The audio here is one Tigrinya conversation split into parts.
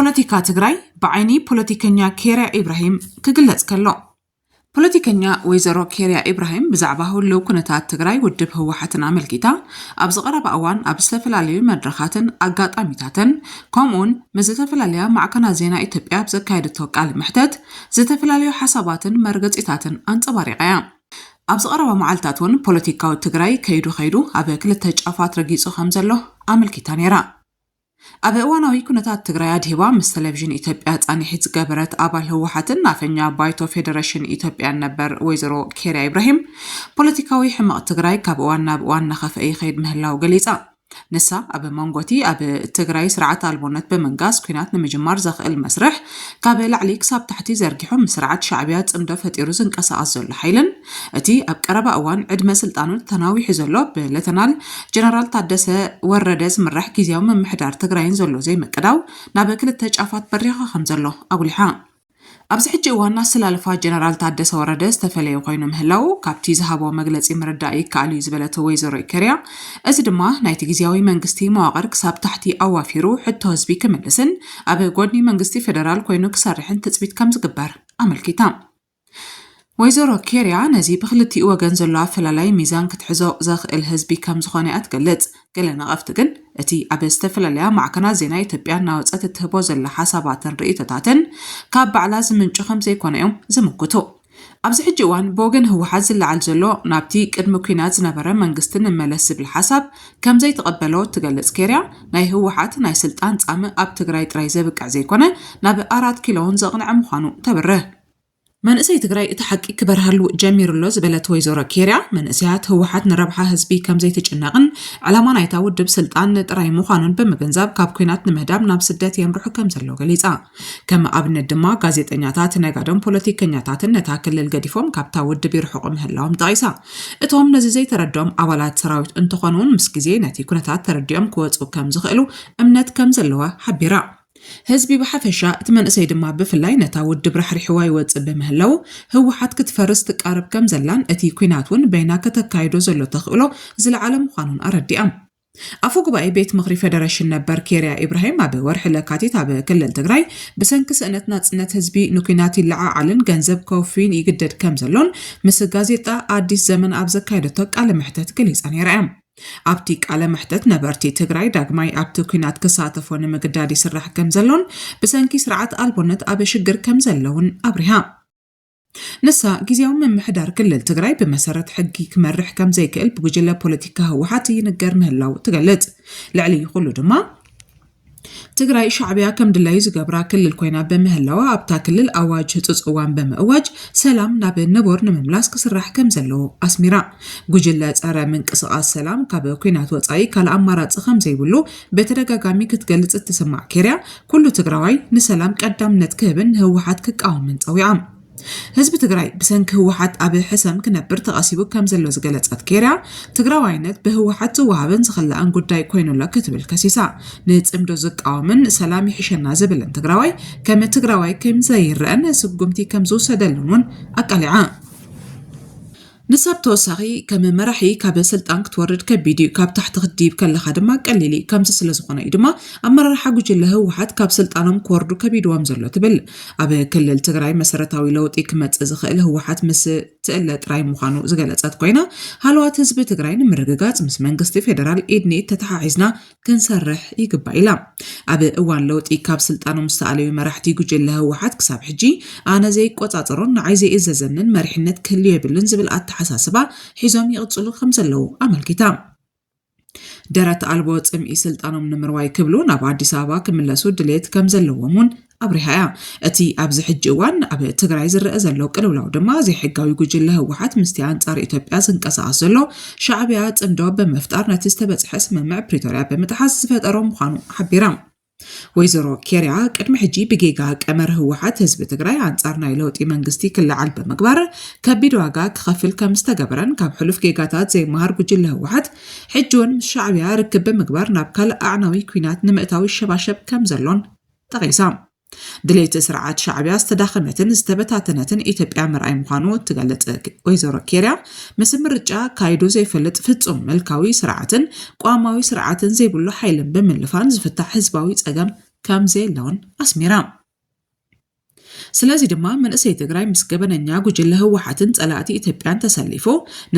ፖለቲካ ትግራይ بعيني ፖለቲከኛ ኬርያ ኢብራሂም ክግለጽ ከሎ ፖለቲከኛ ወይዘሮ ኬርያ ኢብራሂም ብዛዕባ ሁሉ ኩነታት ትግራይ ውድብ ህወሓትን አመልኪታ ኣብ ዝቐረበ እዋን ኣብ ዝተፈላለዩ መድረኻትን ኣጋጣሚታትን ከምኡን መዘተፈላለያ ማዕከናት ዜና ኢትዮጵያ ብዘካየደቶ ቃለ መሕተት ዝተፈላለዩ ሓሳባትን መርገጺታትን አንጸባሪቃያ ኣብ ዝቐረበ መዓልታት እውን ፖለቲካዊ ትግራይ ከይዱ ኣብ ክልተ ጫፋት ረጊጹ ከም ዘሎ አመልኪታ ነይራ ኣብ እዋናዊ ኩነታት ትግራይ ኣድሂባ ምስ ቴሌቪዥን ኢትዮጵያ ጻኒሒት ዝገበረት ኣባል ህወሓትን ናፈኛ ባይቶ ፌደሬሽን ኢትዮጵያ ነበር ወይዘሮ ኬርያ ኢብራሂም ፖለቲካዊ ሕማቕ ትግራይ ካብ እዋን ናብ እዋን ናኸፈአ ይኸይድ ምህላው ገሊጻ ንሳ ኣብ መንጎቲ ኣብ ትግራይ ስርዓት ኣልቦነት በመንጋስ ኩናት ንምጅማር ዘኽእል መስርሕ ካብ ላዕሊ ክሳብ ታሕቲ ዘርጊሑ ምስርዓት ሻዕብያ ጽምዶ ፈጢሩ ዝንቀሳቐስ ዘሎ ሓይልን እቲ ኣብ ቀረባ እዋን ዕድመ ስልጣኑ ተናዊሑ ዘሎ ብሌተናል ጀነራል ታደሰ ወረደ ዝምራሕ ጊዜያዊ ምምሕዳር ትግራይን ዘሎ ዘይመቅዳው ናብ ክልተ ጫፋት በሪኻ ከም ዘሎ ኣጉሊሓ ኣብዚ ሕጂ እዋን ኣሰላልፋ ጀነራል ታደሰ ወረደ ዝተፈለየ ኮይኑ ምህላው ካብቲ ዝሃቦ መግለጺ ምርዳእ ይከኣል እዩ ዝበለት ወይዘሮ ኬርያ እዚ ድማ ናይቲ ጊዜያዊ መንግስቲ መዋቕር ክሳብ ታሕቲ ኣዋፊሩ ሕቶ ህዝቢ ክምልስን ኣብ ጎድኒ መንግስቲ ፌደራል ኮይኑ ክሰርሕን ትጽቢት ከም ዝግበር አመልኪታ ወይዘሮ ኬርያ ነዚ ብክልቲኡ ወገን ዘሎ ኣፈላላይ ሚዛን ክትሕዞ ዘኽእል ህዝቢ ከም ዝኾነ ኣትገልጽ ገለ ነቐፍቲ ግን እቲ ኣብ ዝተፈላለያ ማዕከናት ዜና ኢትዮጵያ ናወፀት እትህቦ ዘላ ሓሳባትን ርእይቶታትን ካብ ባዕላ ዝምንጩ ከም ዘይኮነዮም ዝምክቱ ኣብዚ ሕጂ እዋን ብወገን ህወሓት ዝለዓል ዘሎ ናብቲ ቅድሚ ኩናት ዝነበረ መንግስቲ ንመለስ ዝብል ሓሳብ ከም ዘይተቐበሎ ትገልጽ ኬርያ ናይ ህወሓት ናይ ስልጣን ጻምእ ኣብ ትግራይ ጥራይ ዘብቅዕ ዘይኮነ ናብ 4 ኪሎን ዘቕንዕ ምዃኑ ተብርህ መንእሰይ ትግራይ እቲ ሓቂ ክበርሃሉ ጀሚሩሎ ዝበለት ወይዘሮ ኬርያ መንእሰያት ህወሓት ንረብሓ ህዝቢ ከም ዘይተጨነቕን ዕላማ ናይታ ውድብ ስልጣን ጥራይ ምዃኑን ብምግንዛብ ካብ ኩናት ንምህዳም ናብ ስደት የምርሑ ከም ዘሎ ገሊጻ ከም ኣብነት ድማ ጋዜጠኛታት ነጋዶም ፖለቲከኛታትን ነታ ክልል ገዲፎም ካብታ ውድብ ይርሕቑ ምህላዎም ጠቒሳ እቶም ነዚ ዘይተረድኦም ኣባላት ሰራዊት እንትኾኑን ምስ ግዜ ነቲ ኩነታት ተረዲኦም ክወፁ ከም ዝኽእሉ እምነት ከም ዘለዋ ሓቢራ ህዝቢ ብሓፈሻ እቲ መንእሰይ ድማ ብፍላይ ነታ ውድብ ራሕሪሕዋ ይወፅእ በምህላው ህወሓት ክትፈርስ ትቃረብ ከም ዘላን እቲ ኩናት እውን በይና ከተካይዶ ዘሎ ተኽእሎ ዝለዓለ ምዃኑን ኣረዲኣ ኣፈ ጉባኤ ቤት ምኽሪ ፌደሬሽን ነበር ኬርያ ኢብራሂም ኣብ ወርሒ ለካቲት ኣብ ክልል ትግራይ ብሰንኪ ስእነት ናጽነት ህዝቢ ንኩናት ይለዓዓልን ገንዘብ ከውፊን ይግደድ ከም ዘሎን ምስ ጋዜጣ አዲስ ዘመን ኣብ ዘካየደቶ ቃለ መሕተት ገሊጻ ነይራ ኣብቲ ቃለ መሕተት ነበርቲ ትግራይ ዳግማይ ኣብቲ ኩናት ክሳተፉ ንምግዳድ ይስራሕ ከም ዘሎን ብሰንኪ ስርዓት ኣልቦነት ኣብ ሽግር ከም ዘለውን ኣብሪሃ ንሳ ጊዜያዊ ምምሕዳር ክልል ትግራይ ብመሰረት ሕጊ ክመርሕ ከም ዘይክእል ብጉጅለ ፖለቲካ ህወሓት ይንገር ምህላው ትገልጽ ልዕሊ ይኹሉ ድማ ትግራይ ሻዕብያ ከም ድላይ ዝገብራ ክልል ኮይና በምህላዋ ኣብታ ክልል ኣዋጅ ህጹጽ እዋን በመእዋጅ ሰላም ናብ ንቦር ንምምላስ ክስራሕ ከም ዘለዎ ኣስሚራ ጉጅለ ጸረ ምንቅስቓስ ሰላም ካብ ኩናት ወጻኢ ካልእ ኣማራጺ ከም ዘይብሉ በተደጋጋሚ ክትገልጽ እትስማዕ ኬርያ ኩሉ ትግራዋይ ንሰላም ቀዳምነት ክህብን ህወሓት ክቃወምን ጸዊዓ ህዝቢ ትግራይ ብሰንኪ ህወሓት ኣብ ሕሰም ክነብር ተቐሲቡ ከም ዘሎ ዝገለጸት ኬርያ ትግራዋይነት ብህወሓት ዝወሃብን ዝኽላእን ጉዳይ ኮይኑላ ክትብል ከሲሳ ንጽምዶ ዝቃወምን ሰላም ይሕሸና ዝብልን ትግራዋይ ከም ትግራዋይ ከም ዘይርአን ስጉምቲ ከም ዝውሰደሉን ኣቃሊዓ ንሳብ ተወሳኺ ከም መራሒ ካብ ስልጣን ክትወርድ ከቢድ ካብ ታሕቲ ክዲብ ከለኻ ድማ ቀሊሊ ከምዚ ስለ ዝኾነ እዩ ድማ ኣመራርሓ ጉጅለ ህወሓት ካብ ስልጣኖም ክወርዱ ከቢድዎም ዘሎ ትብል ኣብ ክልል ትግራይ መሰረታዊ ለውጢ ክመጽእ ዝኽእል ህወሓት ምስ ትእለ ጥራይ ምዃኑ ዝገለጸት ኮይና ሃልዋት ህዝቢ ትግራይ ንምርግጋጽ ምስ መንግስቲ ፌደራል ኢድኒ ተተሓሒዝና ክንሰርሕ ይግባእ ኢላ ኣብ እዋን ለውጢ ካብ ስልጣኖም ዝተኣለዩ መራሕቲ ጉጅለ ህወሓት ክሳብ ሕጂ ኣነ ዘይቆጻጸሮን ንዓይ ዘይእዘዘንን መሪሕነት ክህልዮ የብሉን ዝብል ሓሳስባ ሒዞም ይቕጽሉ ከም ዘለው ኣመልኪታ ደረት ኣልቦ ጽምኢ ስልጣኖም ንምርዋይ ክብሉ ናብ ኣዲስ ኣበባ ክምለሱ ድሌት ከም ዘለዎምን ኣብሪሃያ እቲ ኣብዚ ሕጂ እዋን ኣብ ትግራይ ዝረአ ዘሎ ቅልውላው ድማ ዘይሕጋዊ ጉጅለ ህወሓት ምስቲ አንጻር ኢትዮጵያ ዝንቀሳቐስ ዘሎ ሻዕብያ ጽምዶ በመፍጣር ነቲ ዝተበጽሐ ስምምዕ ፕሪቶሪያ በመጥሓስ ዝፈጠሮ ምዃኑ ሓቢራ ወይዘሮ ኬርያ ቅድሚ ሕጂ ብጌጋ ቀመር ህወሓት ህዝቢ ትግራይ አንጻር ናይ ለውጢ መንግስቲ ክለዓል በመግባር ከቢድ ዋጋ ክኸፍል ከም ዝተገበረን ካብ ሕሉፍ ጌጋታት ዘይመሃር ጉጅለ ህወሓት ሕጂውን ምስ ሻዕብያ ርክብ በመግባር ናብ ካልእ ኣዕናዊ ኩናት ንምእታዊ ሸባሸብ ከም ዘሎን ጠቒሳ ድሌት ስርዓት ሻዕብያ ዝተዳኸመትን ዝተበታተነትን ኢትዮጵያ ምርኣይ ምዃኑ ትገልጽ ወይዘሮ ኬርያ ምስ ምርጫ ካይዱ ዘይፈልጥ ፍጹም መልካዊ ስርዓትን ቋማዊ ስርዓትን ዘይብሉ ሓይልን ብምልፋን ዝፍታሕ ህዝባዊ ጸገም ከም ዘለውን ኣስሚራ ስለዚ ድማ መንእሰይ ትግራይ ምስ ገበነኛ ጉጅለ ህወሓትን ጸላእቲ ኢትዮጵያን ተሰሊፉ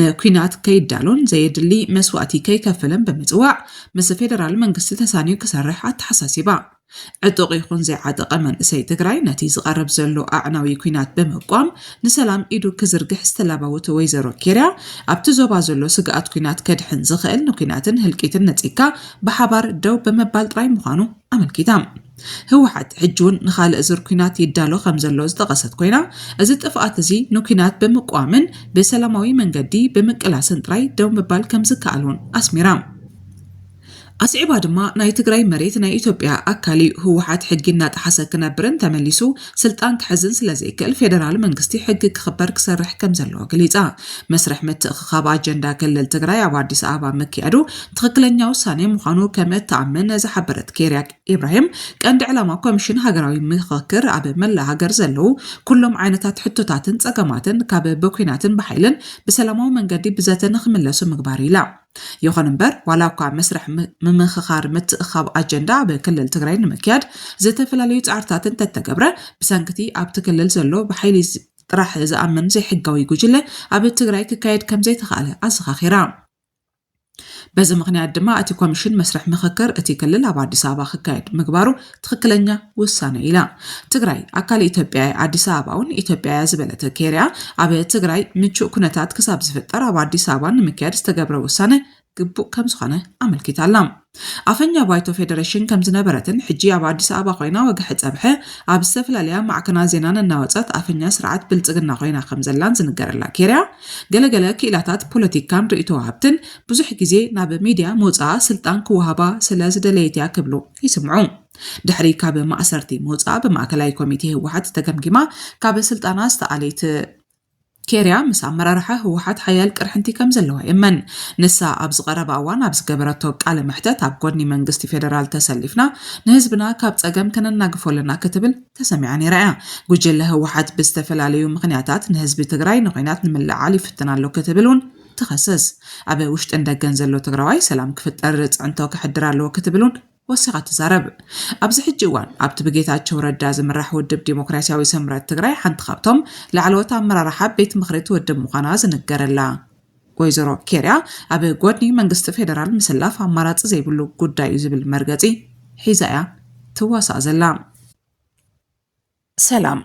ንኩናት ከይዳሉን ዘየድሊ መስዋዕቲ ከይከፈለን ብምጽዋዕ ምስ ፌደራል መንግስቲ ተሳንዩ ክሰርሕ ኣተሓሳሲባ ዕጡቕ ይኹን ዘይዓጠቐ መንእሰይ ትግራይ ነቲ ዝቐርብ ዘሎ ኣዕናዊ ኩናት ብምቋም ንሰላም ኢዱ ክዝርግሕ ዝተላባወተ ወይዘሮ ኬርያ ኣብቲ ዞባ ዘሎ ስግኣት ኩናት ከድሕን ዝኽእል ንኩናትን ህልቂትን ነፂካ ብሓባር ደው ብምባል ጥራይ ምዃኑ ኣመልኪታ ህወሓት ሕጂውን ንኻልእ ዙር ኩናት ይዳሎ ከም ዘሎ ዝጠቐሰት ኮይና እዚ ጥፍኣት እዚ ንኩናት ብምቋምን ብሰላማዊ መንገዲ ብምቅላስን ጥራይ ደው ምባል ከም ዝከኣልን ኣስሚራ ኣስዒባ ድማ ናይ ትግራይ መሬት ናይ ኢትዮጵያ ኣካሊ ህወሓት ሕጊ እናጣሓሰ ክነብርን ተመሊሱ ስልጣን ክሕዝን ስለዘይክእል ፌደራል መንግስቲ ሕጊ ክኽበር ክሰርሕ ከም ዘለዎ ገሊፃ መስርሕ ምትእኽኻብ ኣጀንዳ ክልል ትግራይ ኣብ ኣዲስ ኣበባ መኪያዱ ትክክለኛ ውሳኔ ምዃኑ ከም እተኣምን ዝሓበረት ኬርያ ኢብራሂም ቀንዲ ዕላማ ኮሚሽን ሃገራዊ ምክክር ኣብ መላእ ሃገር ዘለው ኩሎም ዓይነታት ሕቶታትን ፀገማትን ካብ በኩናትን ብሓይልን ብሰላማዊ መንገዲ ብዘተ ንኽምለሱ ምግባር ኢላ ይኹን እምበር ዋላ እኳ መስርሕ ምምኽኻር ምትእኽኻብ ኣጀንዳ ብክልል ትግራይ ንምክያድ ዝተፈላለዩ ጻዕርታትን ተተገብረ ብሰንኪቲ ኣብቲ ክልል ዘሎ ብሓይሊ ጥራሕ ዝኣምን ዘይሕጋዊ ጉጅለ ኣብ ትግራይ ክካየድ ከም ዘይተኻእለ ኣዘኻኺራ በዚ ምኽንያት ድማ እቲ ኮሚሽን መስርሕ ምክክር እቲ ክልል ኣብ ኣዲስ ኣበባ ክካየድ ምግባሩ ትክክለኛ ውሳነ ኢላ ትግራይ ኣካል ኢትዮጵያ ኣዲስ ኣበባውን ኢትዮጵያ ዝበለተ ኬርያ ኣብ ትግራይ ምቹእ ኩነታት ክሳብ ዝፍጠር ኣብ ኣዲስ ኣበባ ንምክያድ ዝተገብረ ውሳነ ግቡእ ከም ዝኾነ ኣመልኪታላ ኣፈኛ ባይቶ ፌደሬሽን ከም ዝነበረትን ሕጂ ኣብ ኣዲስ ኣበባ ኮይና ወግሕ ፀብሐ ኣብ ዝተፈላለዩ ማዕከናት ዜናን እናወፀት ኣፈኛ ስርዓት ብልጽግና ኮይና ከም ዘላን ዝንገረላ ኬርያ ገለገለ ክኢላታት ፖለቲካን ርእይቶ ወሃብትን ብዙሕ ግዜ ናብ ሚድያ መውፃኣ ስልጣን ክወሃባ ስለ ዝደለየትያ ክብሉ ይስምዑ ድሕሪ ካብ ማእሰርቲ መውፃኣ ብማእከላይ ኮሚቴ ህወሓት ተገምጊማ ካብ ስልጣና ዝተኣለይት ኬርያ ምስ ኣመራርሓ ህወሓት ሓያል ቅርሕንቲ ከም ዘለዋ የመን ንሳ ኣብ ዝቐረበ እዋን ኣብ ዝገበረቶ ቃለ መሕተት ኣብ ጎኒ መንግስቲ ፌደራል ተሰሊፍና ንህዝብና ካብ ፀገም ከነናግፈለና ክትብል ተሰሚዓ ነይራ እያ ጉጅለ ህወሓት ብዝተፈላለዩ ምክንያታት ንህዝቢ ትግራይ ንኩናት ንምልዓል ይፍትን ኣሎ ክትብል እውን ትኸሰስ ኣብ ውሽጢ እንደገን ዘሎ ትግራዋይ ሰላም ክፍጠር ፅዕንቶ ክሕድር ኣለዎ ክትብል እውን ወሲኻ ትዛረብ ኣብዚ ሕጂ እዋን ኣብቲ ብጌታቸው ረዳ ዝምራሕ ውድብ ዲሞክራሲያዊ ስምረት ትግራይ ሓንቲ ካብቶም ላዕለዎት ኣመራርሓ ቤት ምክሪ ትውድብ ምዃና ዝንገረላ ወይዘሮ ኬርያ ኣብ ጎድኒ መንግስቲ ፌደራል ምስላፍ ኣማራፂ ዘይብሉ ጉዳይ እዩ ዝብል መርገፂ ሒዛ እያ ትዋሳእ ዘላ ሰላም